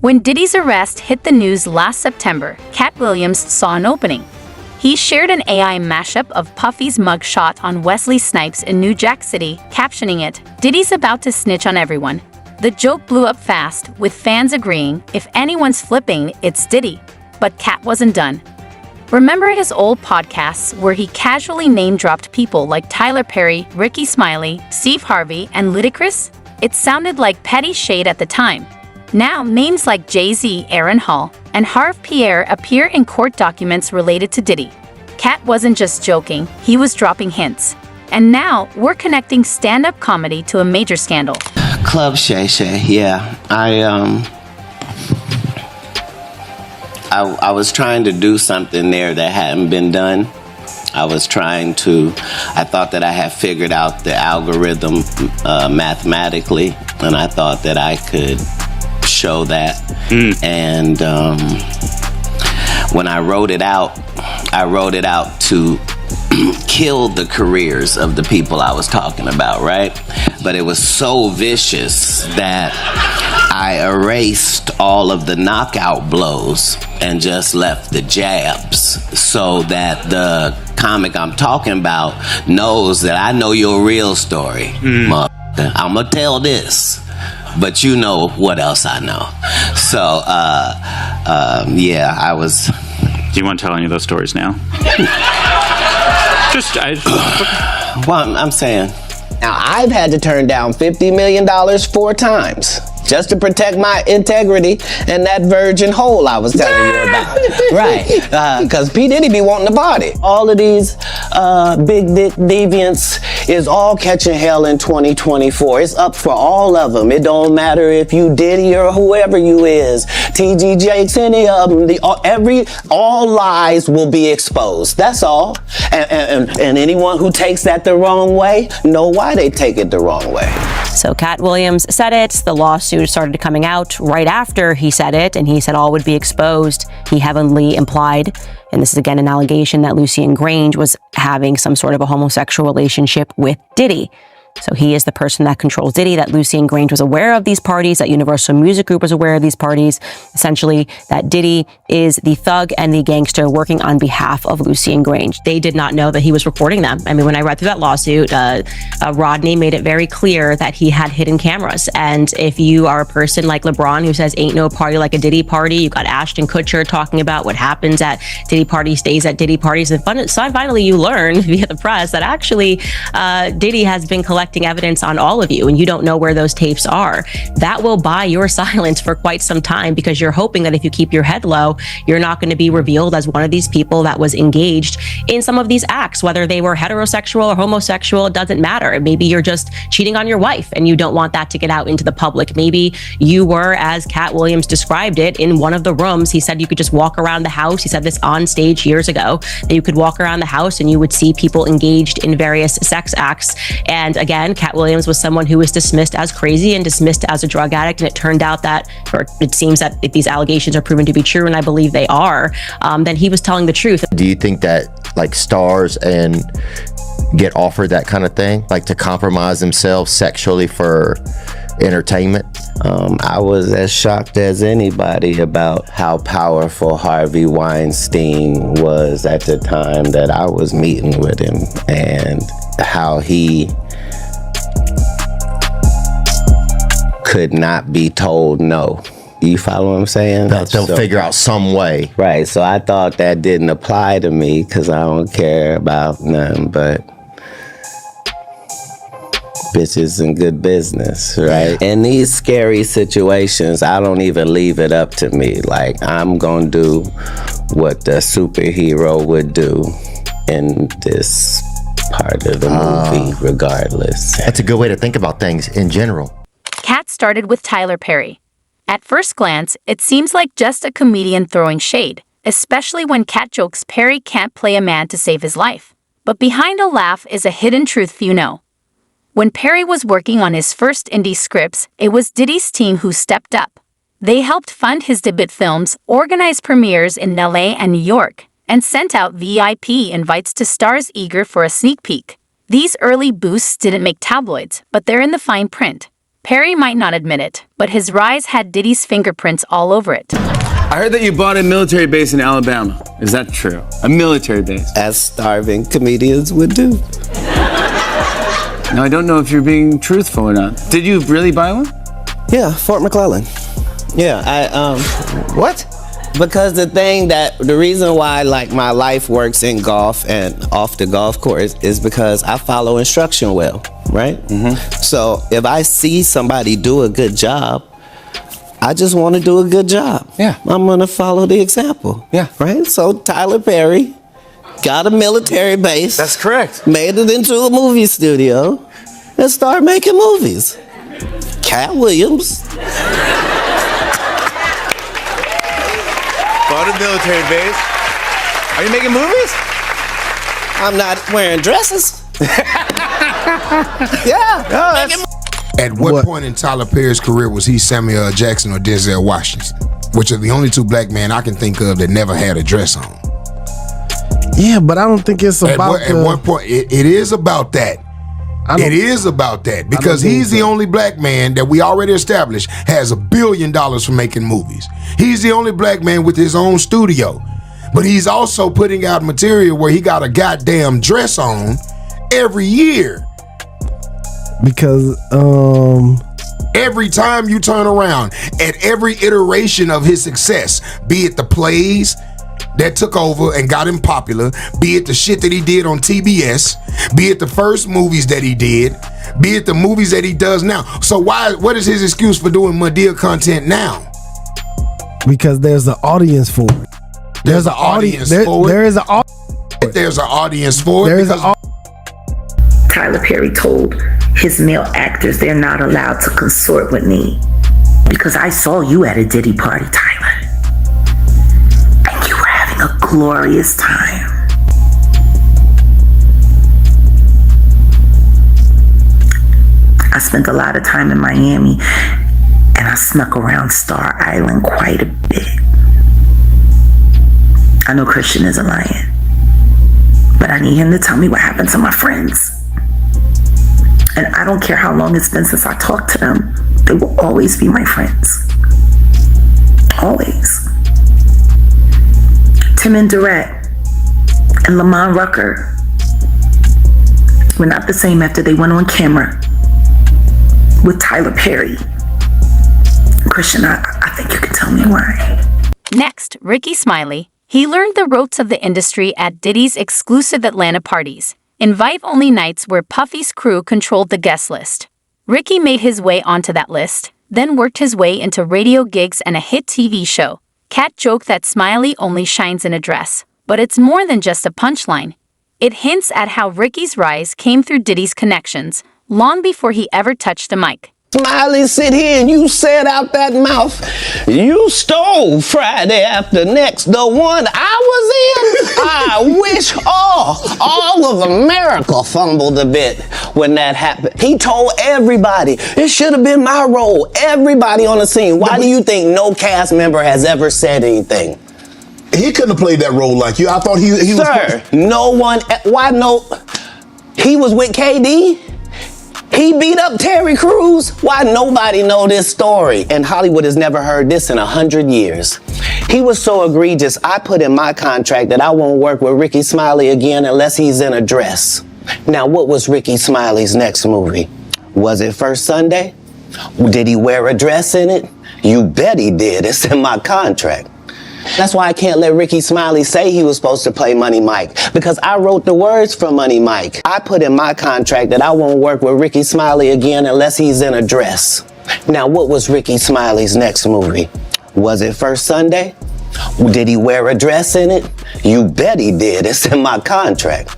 When Diddy's arrest hit the news last September, Katt Williams saw an opening. He shared an AI mashup of Puffy's mugshot on Wesley Snipes in New Jack City, captioning it, "Diddy's about to snitch on everyone." The joke blew up fast, with fans agreeing, if anyone's flipping, it's Diddy. But Katt wasn't done. Remember his old podcasts where he casually name-dropped people like Tyler Perry, Ricky Smiley, Steve Harvey, and Ludacris? It sounded like petty shade at the time. Now, names like Jay-Z, Aaron Hall, and Harv Pierre appear in court documents related to Diddy. Katt wasn't just joking, he was dropping hints. And now, we're connecting stand-up comedy to a major scandal. Club Shay Shay, yeah. I was trying to do something there that hadn't been done. I thought that I had figured out the algorithm mathematically, and I thought that I could show that. And when I wrote it out to kill the careers of the people I was talking about, right? But it was so vicious that I erased all of the knockout blows and just left the jabs so that the comic I'm talking about knows that I know your real story. I'm gonna tell this, but you know what else I know. So, yeah, I was... Do you want to tell any of those stories now? Well, I'm saying... Now, I've had to turn down $50 million 4 times just to protect my integrity and that virgin hole I was telling you about. Right, because P. Diddy be wanting the body. All of these big dick deviants is all catching hell in 2024. It's up for all of them. It don't matter if you Diddy or whoever you is. T.G. Jakes, any of them. All lies will be exposed. That's all. And anyone who takes that the wrong way, know why they take it the wrong way. So Katt Williams said it. The lawsuit started coming out right after he said it, and he said all would be exposed. He heavily implied, and this is again an allegation, that Lucien Grange was having some sort of a homosexual relationship with Diddy. So he is the person that controls Diddy, that Lucien Grange was aware of these parties, that Universal Music Group was aware of these parties. Essentially, that Diddy is the thug and the gangster working on behalf of Lucien Grange. They did not know that he was recording them. I mean, when I read through that lawsuit, Rodney made it very clear that he had hidden cameras. And if you are a person like LeBron who says ain't no party like a Diddy party, you got Ashton Kutcher talking about what happens at Diddy parties stays at Diddy parties. And finally you learn via the press that actually Diddy has been collecting evidence on all of you, and you don't know where those tapes are. That will buy your silence for quite some time, because you're hoping that if you keep your head low, you're not going to be revealed as one of these people that was engaged in some of these acts, whether they were heterosexual or homosexual. It doesn't matter. Maybe you're just cheating on your wife and you don't want that to get out into the public. Maybe you were, as Katt Williams described it, in one of the rooms. He said you could just walk around the house. He said this on stage years ago, that you could walk around the house and you would see people engaged in various sex acts. And again, Katt Williams was someone who was dismissed as crazy and dismissed as a drug addict. And it turned out that, or it seems that if these allegations are proven to be true, and I believe they are, then he was telling the truth. Do you think that like stars and get offered that kind of thing, like to compromise themselves sexually for entertainment? I was as shocked as anybody about how powerful Harvey Weinstein was at the time that I was meeting with him, and how he could not be told no. You follow what I'm saying? They'll figure out some way. Right, so I thought that didn't apply to me because I don't care about nothing but bitches and good business, right? In these scary situations, I don't even leave it up to me. Like, I'm gonna do what the superhero would do in this part of the movie, regardless. That's a good way to think about things in general. Katt started with Tyler Perry. At first glance, it seems like just a comedian throwing shade, especially when Katt jokes Perry can't play a man to save his life. But behind a laugh is a hidden truth few know. When Perry was working on his first indie scripts, it was Diddy's team who stepped up. They helped fund his debut films, organize premieres in LA and New York, and sent out VIP invites to stars eager for a sneak peek. These early boosts didn't make tabloids, but they're in the fine print. Perry might not admit it, but his rise had Diddy's fingerprints all over it. I heard that you bought a military base in Alabama. Is that true? A military base? As starving comedians would do. Now, I don't know if you're being truthful or not. Did you really buy one? Yeah, Fort McClellan. Yeah, What? because the reason why like my life works in golf and off the golf course is because I follow instruction well, right? So if I see somebody do a good job, I just want to do a good job. Yeah. I'm gonna follow the example. Yeah. Right? So Tyler Perry got a military base. That's correct. Made it into a movie studio and started making movies. Katt Williams. Bought a military base. Are you making movies? I'm not wearing dresses. Yeah. At what point in Tyler Perry's career was he Samuel L. Jackson or Denzel Washington? Which are the only two black men I can think of that never had a dress on. Yeah, but I don't think it's about At one point, it is about that. It is about that because he's the only black man that we already established has $1 billion for making movies. He's the only black man with his own studio, but he's also putting out material where he got a goddamn dress on every year. Because every time you turn around, at every iteration of his success, be it the plays that took over and got him popular, be it the shit that he did on TBS, be it the first movies that he did, be it the movies that he does now. So what is his excuse for doing Madea content now? because there's an audience for it. There's an audience for it. There is an There's an audience for it. There is because Tyler Perry told his male actors they're not allowed to consort with me because I saw you at a Diddy party, Tyler. And you were having a glorious time. I spent a lot of time in Miami and I snuck around Star Island quite a bit. I know Christian isn't lying, but I need him to tell me what happened to my friends. And I don't care how long it's been since I talked to them. They will always be my friends. Always. Tim and Durrett and Lamont Rucker were not the same after they went on camera with Tyler Perry. Christian, I think you can tell me why. Next, Ricky Smiley. He learned the ropes of the industry at Diddy's exclusive Atlanta parties, invite-only nights where Puffy's crew controlled the guest list. Ricky made his way onto that list, then worked his way into radio gigs and a hit TV show. Katt joked that Smiley only shines in a dress, but it's more than just a punchline. It hints at how Ricky's rise came through Diddy's connections, long before he ever touched the mic. Smiley, sit here and you said out that mouth, you stole Friday after next, the one I was in. I wish all of America fumbled a bit when that happened. He told everybody, it should have been my role. Everybody on the scene. Why do you think no cast member has ever said anything? He couldn't have played that role like you. I thought he was... Sir, no one, why no, he was with KD? He beat up Terry Crews? Why nobody know this story? And Hollywood has never heard this in 100 years. He was so egregious, I put in my contract that I won't work with Ricky Smiley again unless he's in a dress. Now, what was Ricky Smiley's next movie? Was it First Sunday? Did he wear a dress in it? You bet he did. It's in my contract. That's why I can't let Ricky Smiley say he was supposed to play Money Mike, because I wrote the words for Money Mike. I put in my contract that I won't work with Ricky Smiley again unless he's in a dress. Now, what was Ricky Smiley's next movie? Was it First Sunday? Did he wear a dress in it? You bet he did. It's in my contract.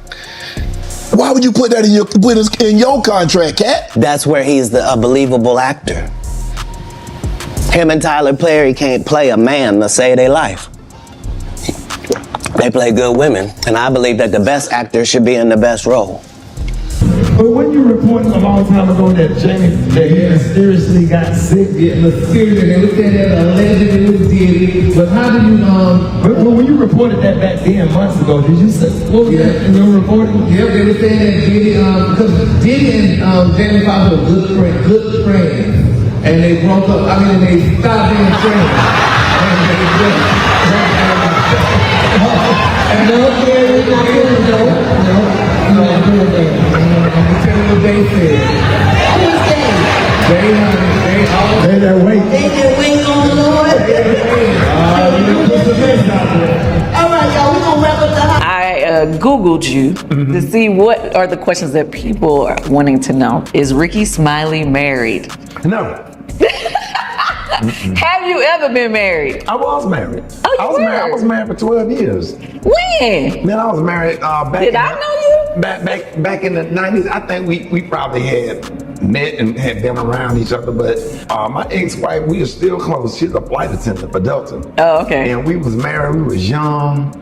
Why would you put that in your contract, Katt? That's where he's a believable actor. Him and Tyler Perry can't play a man to save their life. They play good women, and I believe that the best actor should be in the best role. But when you reported a long time ago that Jamie that he mysteriously got sick, getting the spirit, and they looked at that allegedly was Diddy, but But how do you, when you reported that back then months ago, did you say, what was that in your reporting? Yep, they were saying that Diddy, because Diddy and Jamie Foxx were good friends. And they broke up, they stopped being friends. And no, Jerry, not good, no. I'm just telling you what they said. They that wait. They that wait on the Lord. All right, y'all, we're going to wrap up the house. I Googled you to see what are the questions that people are wanting to know. Is Ricky Smiley married? No. Have you ever been married? I was married. Oh, I was married for 12 years. When? Man, I was married back. Did I know you? Back in the 90s. I think we probably had met and had been around each other, but my ex-wife, we are still close. She's a flight attendant for Delta. Oh, okay. And we was married. We was young.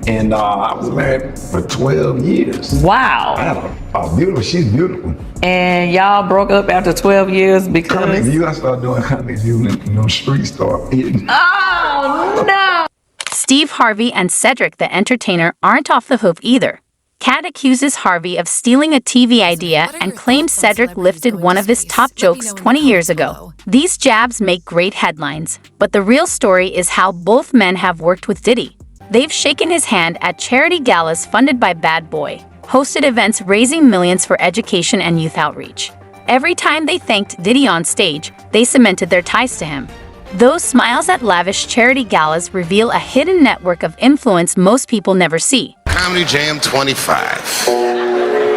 And I was married for 12 years. Wow. I had a beautiful, she's beautiful. And y'all broke up after 12 years because? Comic View, I started doing Comic View and them streets started hitting. Oh, no. Steve Harvey and Cedric the Entertainer aren't off the hook either. Katt accuses Harvey of stealing a TV idea and claims Cedric lifted one of his top jokes 20 years ago. These jabs make great headlines, but the real story is how both men have worked with Diddy. They've shaken his hand at charity galas funded by Bad Boy, hosted events raising millions for education and youth outreach. Every time they thanked Diddy on stage, they cemented their ties to him. Those smiles at lavish charity galas reveal a hidden network of influence most people never see. Comedy Jam 25.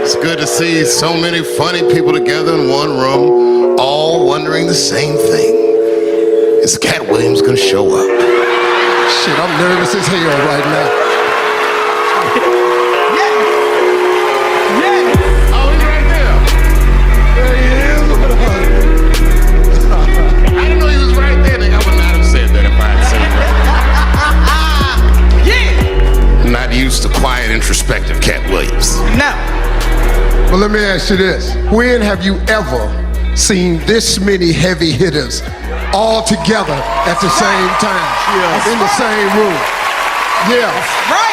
It's good to see so many funny people together in one room, all wondering the same thing. Is Katt Williams gonna show up? Shit, I'm nervous as hell right now. Oh, he's right there. There he is. I didn't know he was right there. I would not have said that if I had said that. Not used to quiet, introspective Katt Williams. No. Well, let me ask you this. When have you ever seen this many heavy hitters all together at the same time, in the same room? Yeah. Right.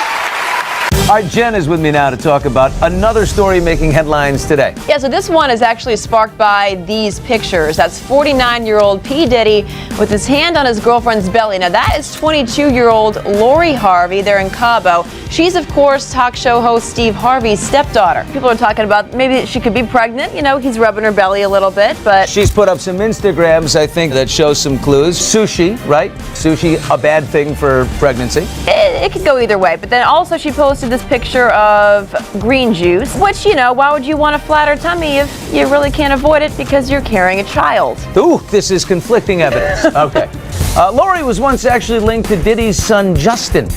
All right, Jen is with me now to talk about another story making headlines today. Yeah, so this one is actually sparked by these pictures. That's 49-year-old P. Diddy with his hand on his girlfriend's belly. Now, that is 22-year-old Lori Harvey. They're in Cabo. She's, of course, talk show host Steve Harvey's stepdaughter. People are talking about maybe she could be pregnant. You know, he's rubbing her belly a little bit, but... She's put up some Instagrams, I think, that show some clues. Sushi, right? Sushi, a bad thing for pregnancy. It could go either way. But then also she posted this picture of green juice, which, you know, why would you want a flatter tummy if you really can't avoid it because you're carrying a child? Ooh, this is conflicting evidence. Okay. Lori was once actually linked to Diddy's son, Justin.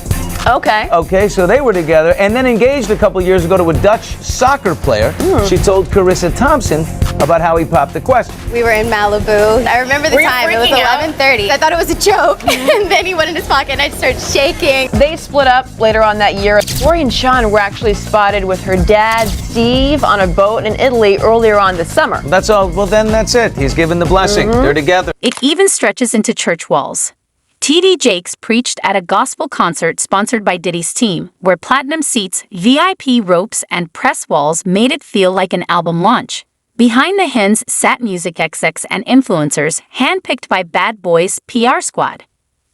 Okay. Okay, so they were together and then engaged a couple years ago to a Dutch soccer player. She told Carissa Thompson about how he popped the question. We were in Malibu. I remember the time. It was 11:30. I thought it was a joke, and then he went in his pocket, and I started shaking. They split up later on that year. Lori and Sean were actually spotted with her dad, Steve, on a boat in Italy earlier on this summer. That's all. Well, then that's it. He's given the blessing. They're together. It even stretches into church walls. T.D. Jakes preached at a gospel concert sponsored by Diddy's team, where platinum seats, VIP ropes, and press walls made it feel like an album launch. Behind the hymns sat music execs and influencers handpicked by Bad Boy's PR squad.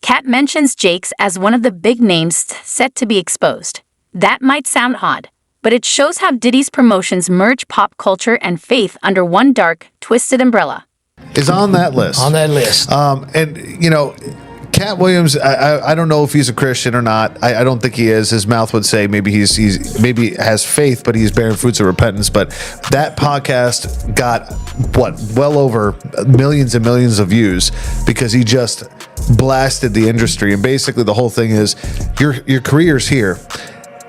Katt mentions Jakes as one of the big names set to be exposed. That might sound odd, but it shows how Diddy's promotions merge pop culture and faith under one dark, twisted umbrella. Is on that list. On that list. And, you know, Katt Williams, I don't know if he's a Christian or not. I don't think he is. His mouth would say maybe he's maybe has faith, but he's bearing fruits of repentance. But that podcast got well over millions and millions of views because he just blasted the industry. And basically the whole thing is your career's here.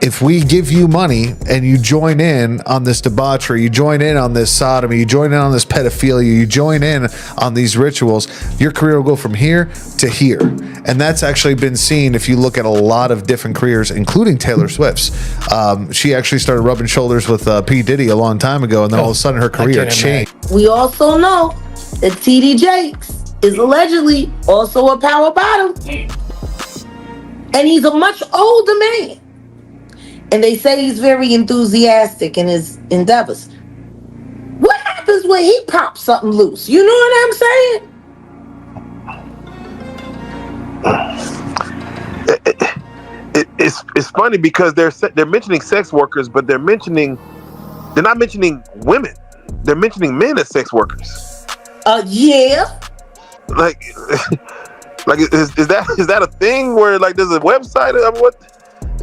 If we give you money and you join in on this debauchery, you join in on this sodomy, you join in on this pedophilia, you join in on these rituals, your career will go from here to here. And that's actually been seen if you look at a lot of different careers, including Taylor Swift's. She actually started rubbing shoulders with P. Diddy a long time ago, and then all of a sudden her career changed. We also know that T.D. Jakes is allegedly also a power bottom. And he's a much older man. And they say he's very enthusiastic in his endeavors. What happens when he pops something loose? You know what I'm saying? It's funny because they're mentioning sex workers, but they're not mentioning women. They're mentioning men as sex workers. Yeah. Like is that a thing where like there's a website? I mean, what?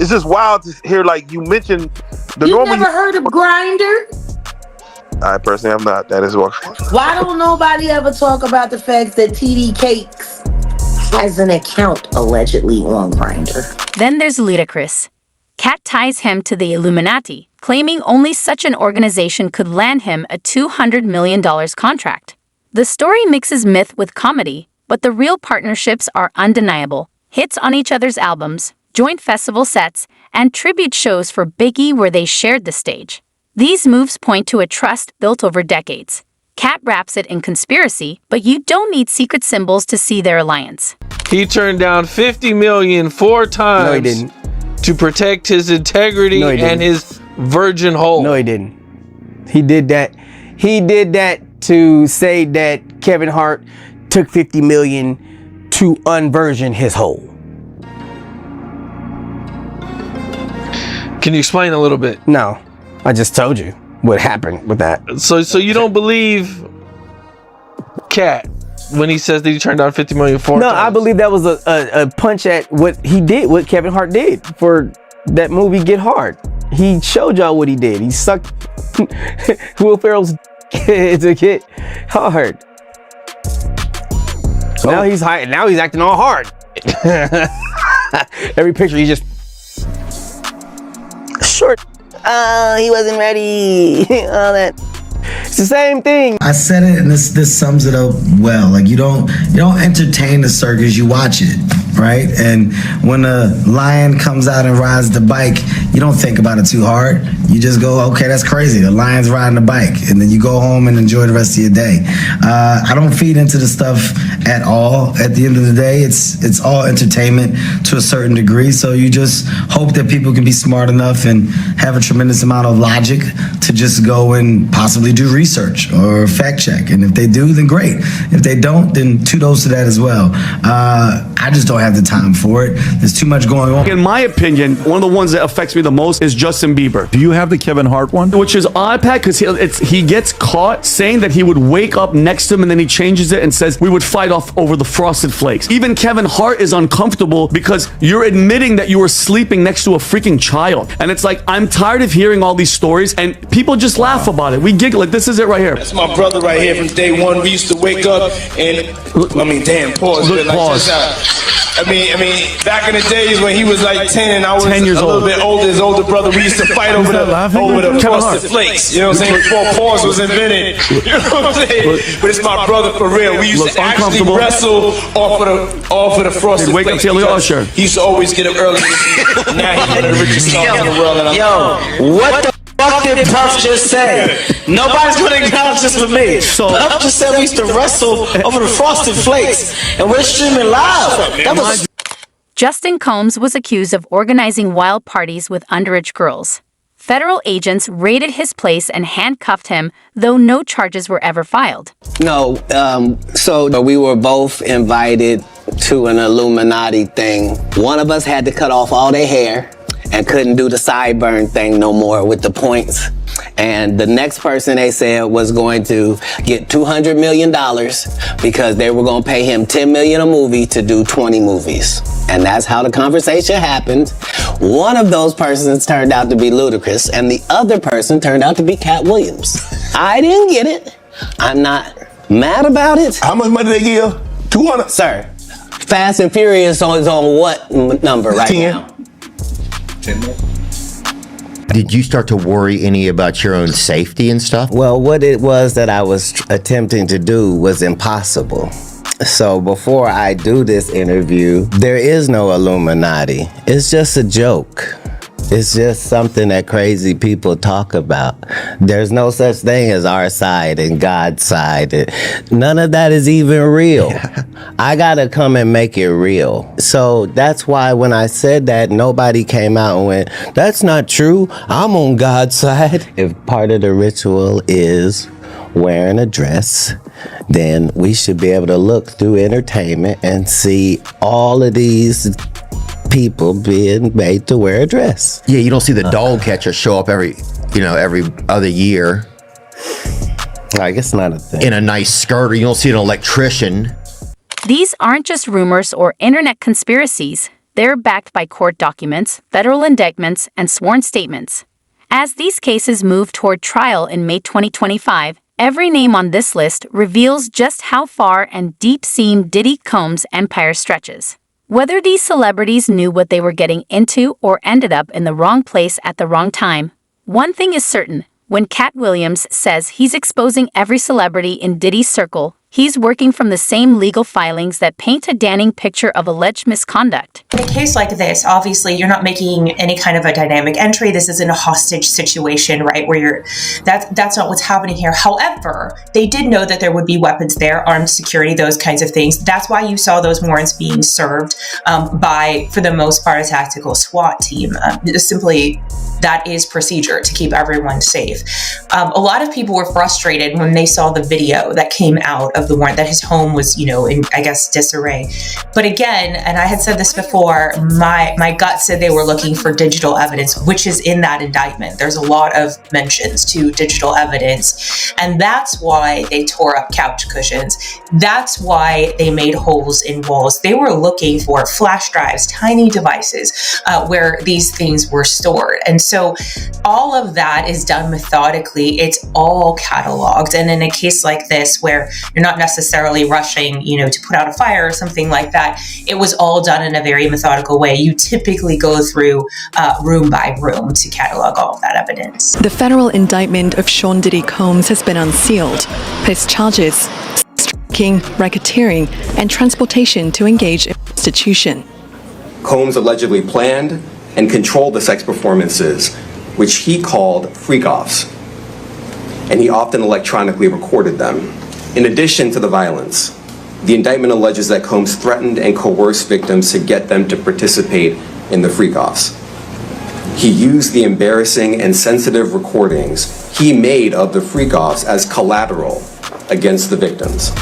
It's just wild to hear like you mentioned the You normal. never heard of Grindr? I personally have not. That is what. Why don't nobody ever talk about the fact that TD Cakes has an account allegedly on Grindr? Then there's Ludacris. Katt ties him to the Illuminati, claiming only such an organization could land him a $200 million contract. The story mixes myth with comedy, but the real partnerships are undeniable. Hits on each other's albums, joint festival sets, and tribute shows for Biggie where they shared the stage. These moves point to a trust built over decades. Katt wraps it in conspiracy, but you don't need secret symbols to see their alliance. He turned down $50 million 4 times. No, he didn't. To protect his integrity and his virgin hole. No, he didn't. He did that. He did that to say that Kevin Hart took $50 million to unvirgin his hole. Can you explain a little bit? No, I just told you what happened with that. So you don't believe Katt when he says that he turned down $50 million 4 times? No, I believe that was a punch at what he did, what Kevin Hart did for that movie Get Hard. He showed y'all what he did. He sucked Will Ferrell's to get hard. So now he's high. Now he's acting all hard. Every picture he's just short. He wasn't ready. All that. It's the same thing. I said it, and this sums it up well. Like you don't entertain the circus, you watch it, right? And when a lion comes out and rides the bike, you don't think about it too hard. You just go, okay, that's crazy. The lion's riding the bike, and then you go home and enjoy the rest of your day. I don't feed into the stuff at all. At the end of the day, it's all entertainment to a certain degree. So you just hope that people can be smart enough and have a tremendous amount of logic to just go and possibly do research or fact check. And if they do, then great. If they don't, then kudos to that as well. I just don't have the time for it. There's too much going on. In my opinion, one of the ones that affects me the most is Justin Bieber. Do you have the Kevin Hart one? Which is odd, Pat, because he gets caught saying that he would wake up next to him and then he changes it and says we would fight off over the Frosted Flakes. Even Kevin Hart is uncomfortable because you're admitting that you were sleeping next to a freaking child. And it's like, I'm tired of hearing all these stories and people just laugh about it. We giggle like this is it right here. That's my brother right here from day one. We used to wake up and pause. Look, pause. I mean, back in the days when he was like 10 and I was 10 years a little bit older, his older brother, we used to fight over the Frosted Flakes. You know what I'm saying? Before pause was invented. You know what I'm saying? But it's my brother for real. We used to actually wrestle off of the Frosted Wake up Flakes. till Usher. He used to always get up early. Now he's one of the richest songs in the world. And What the fuck did Puff just say? Nobody's gonna acknowledge this for me. Puff just said we used to wrestle over the Frosted Flakes, and we're streaming live. That was. Justin Combs was accused of organizing wild parties with underage girls. Federal agents raided his place and handcuffed him, though no charges were ever filed. No, so we were both invited to an Illuminati thing. One of us had to cut off all their hair and couldn't do the sideburn thing no more with the points. And the next person they said was going to get $200 million because they were going to pay him $10 million a movie to do 20 movies. And that's how the conversation happened. One of those persons turned out to be Ludacris, and the other person turned out to be Katt Williams. I didn't get it. I'm not mad about it. How much money they give? 200? Sir, Fast and Furious is on what number right 10. now? 10 more. Did you start to worry any about your own safety and stuff? Well, what it was that I was attempting to do was impossible. So before I do this interview, there is no Illuminati. It's just a joke. It's just something that crazy people talk about. There's no such thing as our side and God's side. None of that is even real. I gotta come and make it real. So that's why when I said that, nobody came out and went, that's not true. I'm on God's side. If part of the ritual is wearing a dress, then we should be able to look through entertainment and see all of these people being made to wear a dress. Yeah, you don't see the dog catcher show up every other year. I guess not a thing. In a nice skirt, or you don't see an electrician. These aren't just rumors or internet conspiracies. They're backed by court documents, federal indictments, and sworn statements. As these cases move toward trial in May 2025, every name on this list reveals just how far and deep-seam Diddy Combs' empire stretches. Whether these celebrities knew what they were getting into or ended up in the wrong place at the wrong time, one thing is certain. When Katt Williams says he's exposing every celebrity in Diddy's circle, he's working from the same legal filings that paint a damning picture of alleged misconduct. In a case like this, obviously, you're not making any kind of a dynamic entry. This isn't a hostage situation, right? Where that's not what's happening here. However, they did know that there would be weapons there, armed security, those kinds of things. That's why you saw those warrants being served by, for the most part, a tactical SWAT team. Simply, that is procedure to keep everyone safe. A lot of people were frustrated when they saw the video that came out of the warrant, that his home was, in, I guess, disarray. But again, and I had said this before, my gut said they were looking for digital evidence, which is in that indictment. There's a lot of mentions to digital evidence. And that's why they tore up couch cushions. That's why they made holes in walls. They were looking for flash drives, tiny devices where these things were stored. And so all of that is done methodically. It's all cataloged. And in a case like this, where you're not necessarily rushing, to put out a fire or something like that, it was all done in a very methodical way. You typically go through room by room to catalog all of that evidence. The federal indictment of Sean Diddy Combs has been unsealed. His charges: striking, racketeering, and transportation to engage in prostitution. Combs allegedly planned and controlled the sex performances, which he called freak-offs, and he often electronically recorded them. In addition to the violence, the indictment alleges that Combs threatened and coerced victims to get them to participate in the freak-offs. He used the embarrassing and sensitive recordings he made of the freak-offs as collateral against the victims.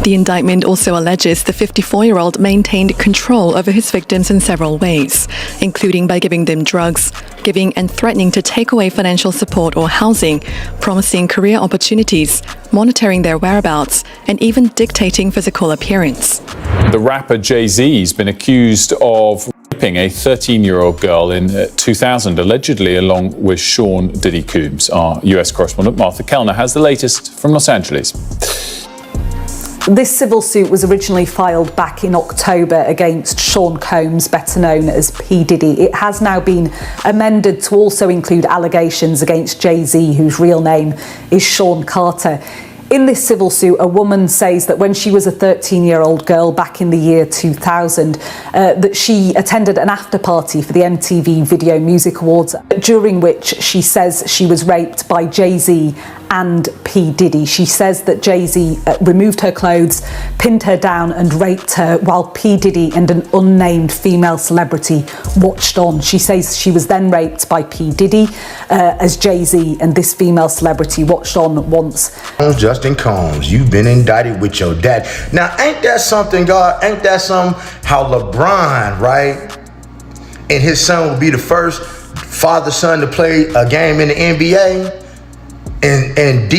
The indictment also alleges the 54-year-old maintained control over his victims in several ways, including by giving them drugs, giving and threatening to take away financial support or housing, promising career opportunities, monitoring their whereabouts, and even dictating physical appearance. The rapper Jay-Z has been accused of raping a 13-year-old girl in 2000, allegedly along with Sean Diddy Combs. Our US correspondent Martha Kellner has the latest from Los Angeles. This civil suit was originally filed back in October against Sean Combs, better known as P. Diddy. It has now been amended to also include allegations against Jay-Z, whose real name is Sean Carter. In this civil suit, a woman says that when she was a 13-year-old girl back in the year 2000, that she attended an after party for the MTV Video Music Awards, during which she says she was raped by Jay-Z and P. Diddy. She says that Jay-Z removed her clothes, pinned her down and raped her while P. Diddy and an unnamed female celebrity watched on. She says she was then raped by P. Diddy as Jay-Z and this female celebrity watched on once. Justin Combs, you've been indicted with your dad. Now, ain't that something, God? Ain't that something how LeBron, right? And his son will be the first father-son to play a game in the NBA? And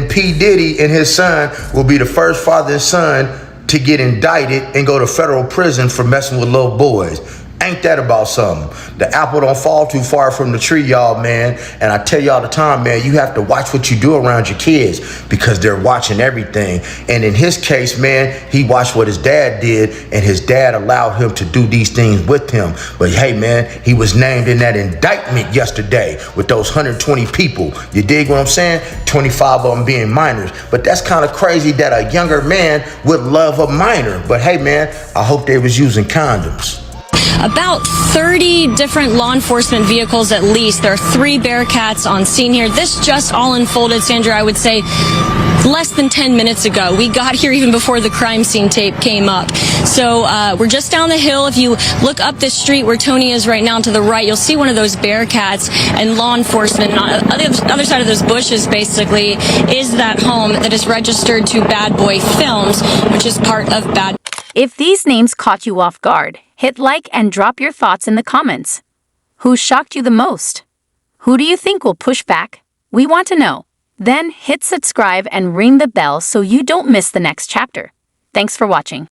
P. Diddy and his son will be the first father and son to get indicted and go to federal prison for messing with little boys. Ain't that about something? The apple don't fall too far from the tree, y'all, man. And I tell you all the time, man, you have to watch what you do around your kids because they're watching everything. And in his case, man, he watched what his dad did and his dad allowed him to do these things with him. But hey, man, he was named in that indictment yesterday with those 120 people. You dig what I'm saying? 25 of them being minors. But that's kind of crazy that a younger man would love a minor. But hey, man, I hope they was using condoms. about 30 different law enforcement vehicles at least. There are 3 Bearcats on scene here. This just all unfolded, Sandra, I would say, less than 10 minutes ago. We got here even before the crime scene tape came up. So we're just down the hill. If you look up this street where Tony is right now to the right, you'll see one of those Bearcats and law enforcement. And on the other side of those bushes, basically, is that home that is registered to Bad Boy Films, which is part of Bad. If these names caught you off guard, hit like and drop your thoughts in the comments. Who shocked you the most? Who do you think will push back? We want to know. Then hit subscribe and ring the bell so you don't miss the next chapter. Thanks for watching.